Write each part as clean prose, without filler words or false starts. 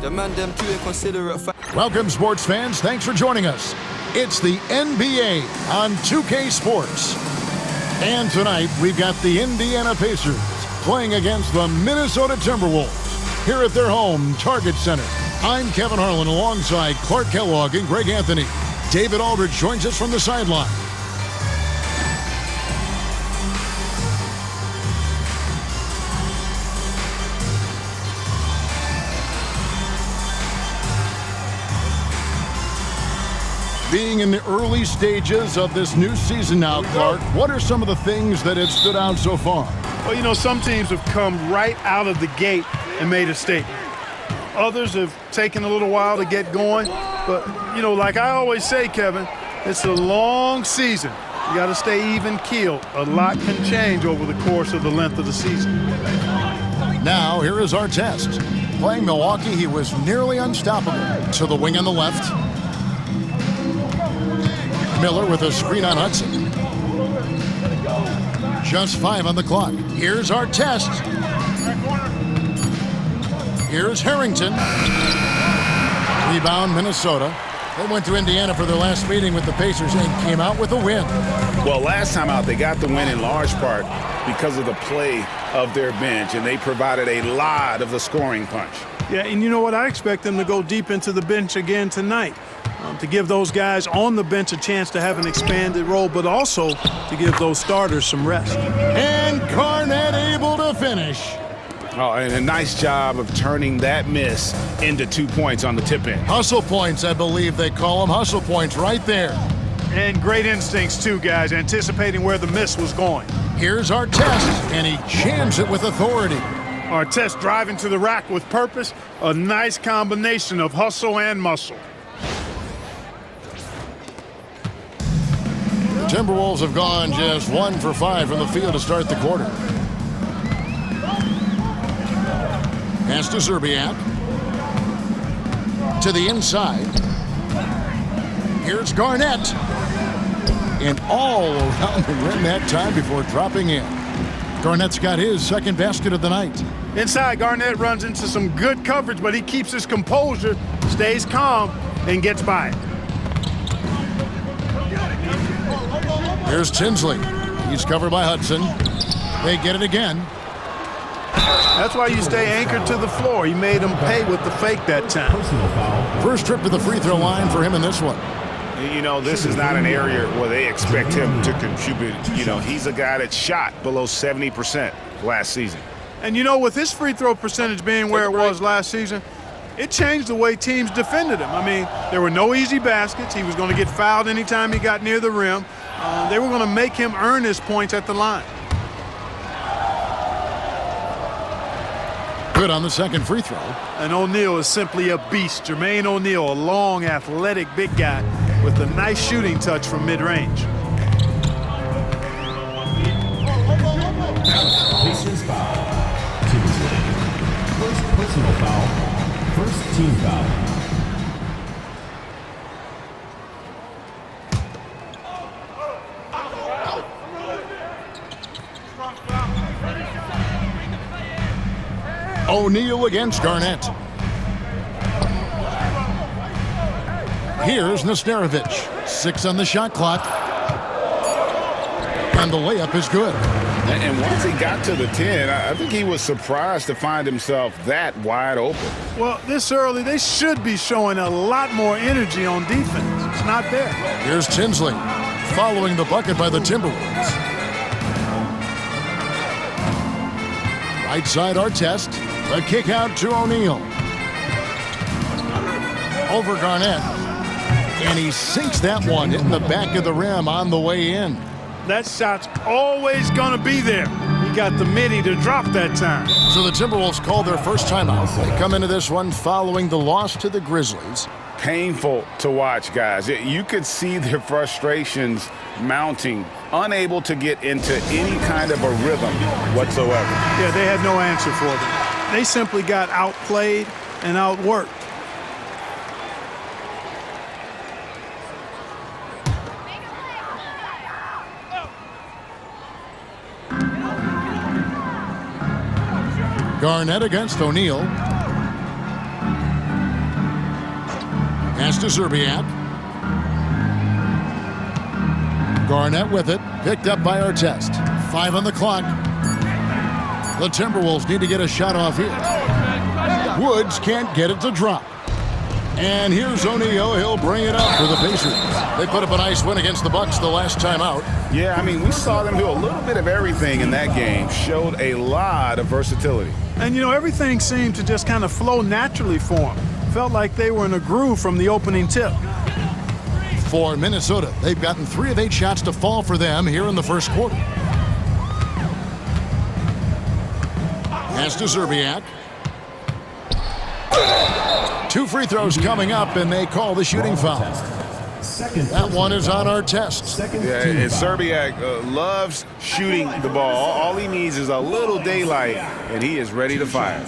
The man them too inconsiderate. Welcome, sports fans. Thanks for joining us. It's the NBA on 2K Sports. And tonight, we've got the Indiana Pacers playing against the Minnesota Timberwolves here at their home, Target Center. I'm Kevin Harlan alongside Clark Kellogg and Greg Anthony. David Aldridge joins us from the sideline. Being in the early stages of this new season now, Clark, what are some of the things that have stood out so far? Well, you know, some teams have come right out of the gate and made a statement. Others have taken a little while to get going. But, you know, like I always say, Kevin, it's a long season. You got to stay even-keeled. A lot can change over the course of the length of the season. Now, here is our test. Playing Milwaukee, he was nearly unstoppable. To the wing on the left. Miller with a screen on Hudson. Just 5 on the clock. Here's our test. Here's Harrington. Rebound, Minnesota. They went to Indiana for their last meeting with the Pacers and came out with a win. Well, last time out, they got the win in large part because of the play of their bench, and they provided a lot of the scoring punch. Yeah, and you know what? I expect them to go deep into the bench again tonight. To give those guys on the bench a chance to have an expanded role, but also to give those starters some rest. And Garnett able to finish. Oh, and a nice job of turning that miss into 2 points on the tip in. Hustle points, I believe they call them. Hustle points right there. And great instincts, too, guys, anticipating where the miss was going. Here's our test, and he jams it with authority. Our test driving to the rack with purpose, a nice combination of hustle and muscle. Timberwolves have gone just 1 for 5 from the field to start the quarter. Pass to Zerbiak. To the inside. Here's Garnett. And all around the rim that time before dropping in. Garnett's got his second basket of the night. Inside, Garnett runs into some good coverage, but he keeps his composure, stays calm, and gets by it. Here's Tinsley. He's covered by Hudson. They get it again. That's why you stay anchored to the floor. He made them pay with the fake that time. First trip to the free throw line for him in this one. You know, this is not an area where they expect him to contribute. You know, he's a guy that shot below 70% last season. And, you know, with his free throw percentage being where it was last season, it changed the way teams defended him. I mean, there were no easy baskets. He was going to get fouled anytime he got near the rim. They were going to make him earn his points at the line. Good on the second free throw. And O'Neal is simply a beast. Jermaine O'Neal, a long, athletic, big guy with a nice shooting touch from mid-range. Pacers foul. Tinsley. First personal foul. First team foul. O'Neal against Garnett. Here's Nesterovic. 6 on the shot clock. And the layup is good. And once he got to the 10, I think he was surprised to find himself that wide open. Well, this early, they should be showing a lot more energy on defense. It's not there. Here's Tinsley following the bucket by the Timberwolves. Right side Artest. The kick out to O'Neal. Over Garnett. And he sinks that one, hitting the back of the rim on the way in. That shot's always going to be there. He got the midi to drop that time. So the Timberwolves call their first timeout. They come into this one following the loss to the Grizzlies. Painful to watch, guys. You could see their frustrations mounting, unable to get into any kind of a rhythm whatsoever. Yeah, they had no answer for them. They simply got outplayed and outworked. Garnett against O'Neal. Pass to Zerbiak. Garnett with it. Picked up by Artest. 5 on the clock. The Timberwolves need to get a shot off here. Woods can't get it to drop. And here's O'Neal. He'll bring it up for the Pacers. They put up a nice win against the Bucks the last time out. Yeah, I mean, we saw them do a little bit of everything in that game. Showed a lot of versatility. And, you know, everything seemed to just kind of flow naturally for them. Felt like they were in a groove from the opening tip. For Minnesota, they've gotten 3 of 8 shots to fall for them here in the first quarter. Pass to Zerbiak. 2 free throws coming up, and they call the shooting foul. That one is on Artest. Yeah, and Zerbiak loves shooting the ball. All he needs is a little daylight, and he is ready to fire.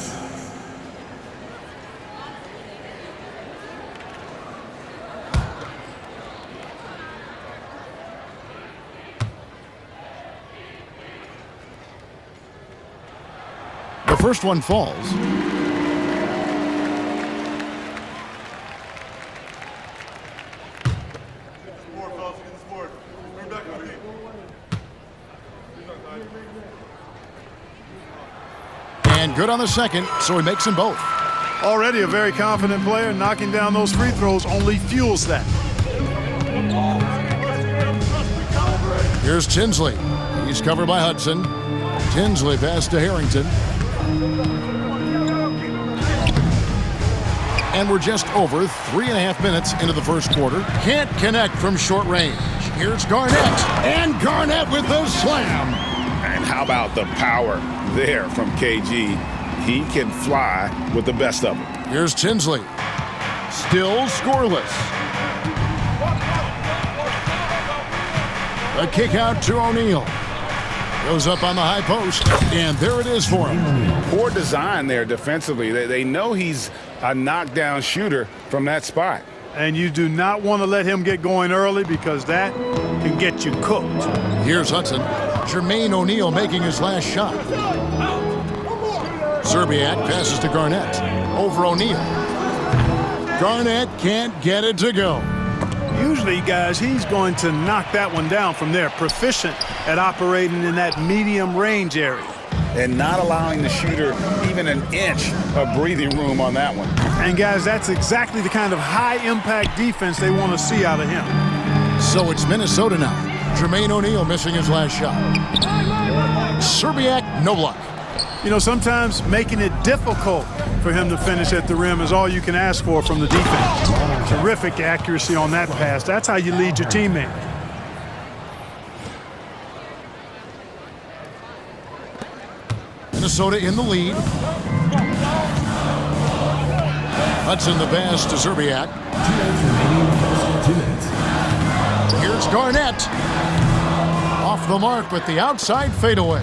The first one falls. And good on the second, so he makes them both. Already a very confident player. Knocking down those free throws only fuels that. Here's Tinsley. He's covered by Hudson. Tinsley pass to Harrington. And we're just over 3.5 minutes into the first quarter. Can't connect from short range. Here's Garnett. And Garnett with the slam. And how about the power there from KG? He can fly with the best of them. Here's Tinsley. Still scoreless. A kick out to O'Neal. Goes up on the high post, and there it is for him. Poor design there defensively. They know he's a knockdown shooter from that spot. And you do not want to let him get going early because that can get you cooked. Here's Hudson. Jermaine O'Neal making his last shot. Zerbiak passes to Garnett. Over O'Neal. Garnett can't get it to go. Usually, guys, he's going to knock that one down from there. Proficient at operating in that medium range area. And not allowing the shooter even an inch of breathing room on that one. And, guys, that's exactly the kind of high-impact defense they want to see out of him. So it's Minnesota now. Jermaine O'Neal missing his last shot. Zerbiak, no luck. You know, sometimes making it difficult for him to finish at the rim is all you can ask for from the defense. Terrific accuracy on that pass. That's how you lead your teammate. Minnesota in the lead. Hudson the pass to Zerbiak. 2 minutes. Here's Garnett. Off the mark with the outside fadeaway.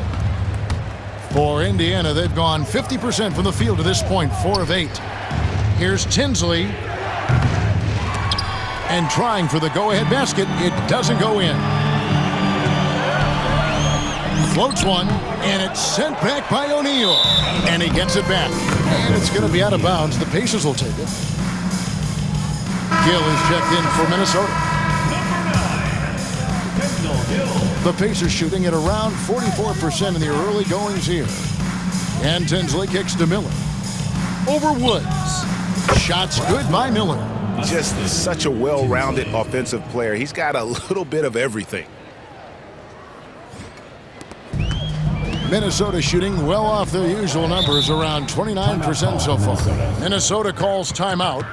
For Indiana, they've gone 50% from the field to this point, 4 of 8. Here's Tinsley. And trying for the go-ahead basket. It doesn't go in. Floats one, and it's sent back by O'Neal. And he gets it back. And it's going to be out of bounds. The Pacers will take it. Gill is checked in for Minnesota. The Pacers shooting at around 44% in the early goings here. And Tinsley kicks to Miller. Over Woods. Shots good by Miller. Just such a well-rounded offensive player. He's got a little bit of everything. Minnesota shooting well off their usual numbers, around 29% so far. Minnesota calls timeout.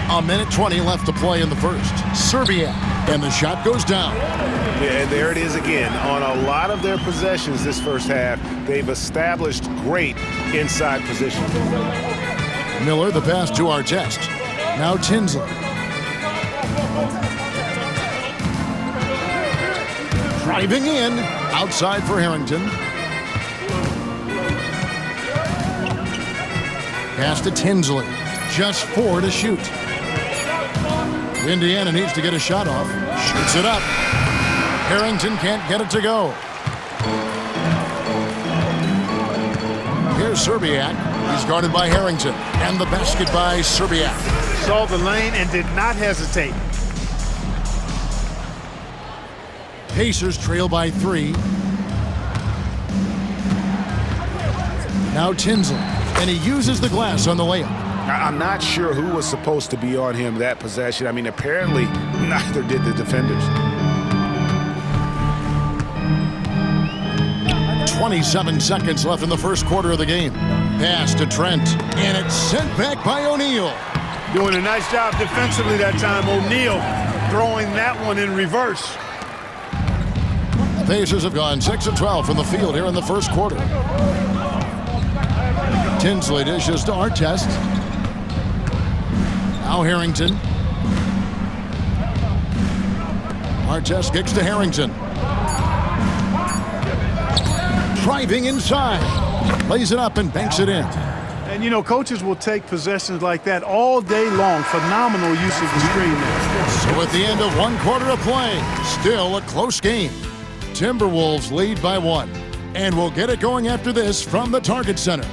A minute 20 left to play in the first. Zerbiak, and the shot goes down. Yeah, and there it is again. On a lot of their possessions this first half, they've established great inside position. Miller, the pass to Artest. Now Tinsley. Driving in, outside for Harrington. Pass to Tinsley. Just 4 to shoot. Indiana needs to get a shot off. Shoots it up. Harrington can't get it to go. Here's Serbiak. He's guarded by Harrington. And the basket by Serbiak. Saw the lane and did not hesitate. Pacers trail by 3. Now Tinsley. And he uses the glass on the layup. I'm not sure who was supposed to be on him that possession. I mean, apparently neither did the defenders. 27 seconds left in the first quarter of the game. Pass to Trent, and it's sent back by O'Neal. Doing a nice job defensively that time. O'Neal throwing that one in reverse. The Pacers have gone 6 of 12 from the field here in the first quarter. Tinsley dishes to Artest. Now Harrington. Artest kicks to Harrington. Driving inside. Lays it up and banks it in. And, you know, coaches will take possessions like that all day long. Phenomenal use of the screen there. So at the end of 1 quarter of play, still a close game. Timberwolves lead by 1. And we'll get it going after this from the Target Center.